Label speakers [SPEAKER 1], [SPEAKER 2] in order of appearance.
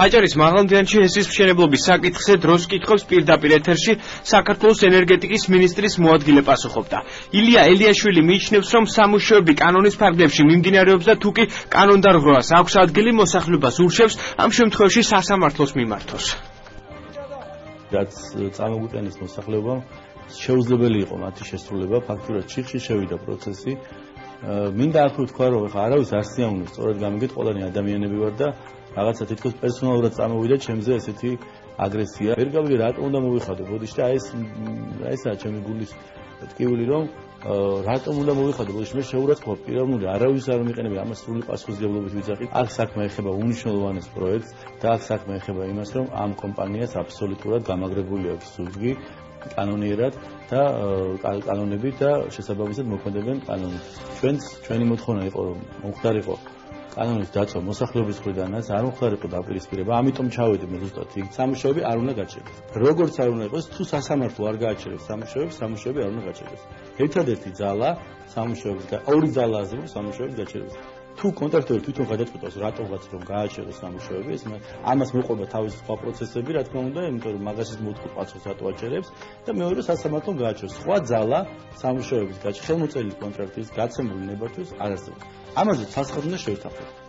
[SPEAKER 1] აჭარის მაღალმთიანეთში ჰესის მშენებლობის საკითხზე დროს კითხვებს პირდაპირ ეთერში საქართველოს ენერგეტიკის მინისტრის მოადგილე პასუხობდა. ილია ელიაშვილი მიიჩნევს, რომ სამუშაოები კანონის ფარგლებში მიმდინარეობს და თუკი კანონდარღვევას აქვს ადგილი, მოსახლეობას ურჩევს ამ შემთხვევაში სასამართლოს მიმართოს.
[SPEAKER 2] რაც წამოგვიყენეს მოსახლეობამ, შეუძლებელი იყო მათი შესრულება, ფაქტურად ჩიხში შევიდა პროცესი. მინდა აქ ვთქვა, რომ ხა არავის არ სიამოვნებს, სწორედ გამიგეთ, ყველანი ადამიანები ვარ და რაღაცა თითქოს პერსონალურად წამოვიდა ჩემზე ესეთი აგრესია. ვერ გავიგე რატომ უნდა მოვიხადო ბოდიში და ესაა ჩემი გულის ტკივილი, რომ რატომ უნდა მოვიხადო ბოდიში. მე შეურაცხყოფ პიროვნული არავის არ მიყენები, ამას სრული პასუხისმგებლობით ვიძახი. აქ საქმე ეხება უნიშნულოვანეს პროექტს და აქ საქმე ეხება იმას, რომ ამ კომპანიას აბსოლუტურად გამაგრებული აქვს ზურგი კანონიერად და კანონები და შესაბამისად მოქმედებენ კანონით. ჩვენი მოთხოვნა იყო, რომ მომხდარიყო კანონის დაცვა მოსახლეობის მხრიდანაც, არ მომხდარიყო დაპირისპირება, ამიტომ ჩავედი მე ზუსტად იქ. სამუშაოები არ უნდა გაჩერდეს. როგორც არ უნდა იყოს, თუ სასამართლო არ გააჩერებს სამუშაოები არ უნდა გაჩერდეს. ერთადერთი ძალა სამუშაოების ორი ძალა აზრობ სამუშაოების გაჩერებას. თუ კონტრაქტორი თვითონ გადაწყვეტავს რატომღაც რომ გააჩეროს სამუშაოები, ამას მოყვება თავის სხვა პროცესები, რა თქმა უნდა, იმიტომ რომ მაგასაც მოთხოვ პასუხს რატო აჩერებს და მეორე სასამართლომ გააჩეროს. სხვა ძალა სამუშაოების ხელმოწერილი კონტრაქტის გაცემული ნებართვის არ არსებობს. ამაზე ცალსახად უნდა შევთანხმდეთ.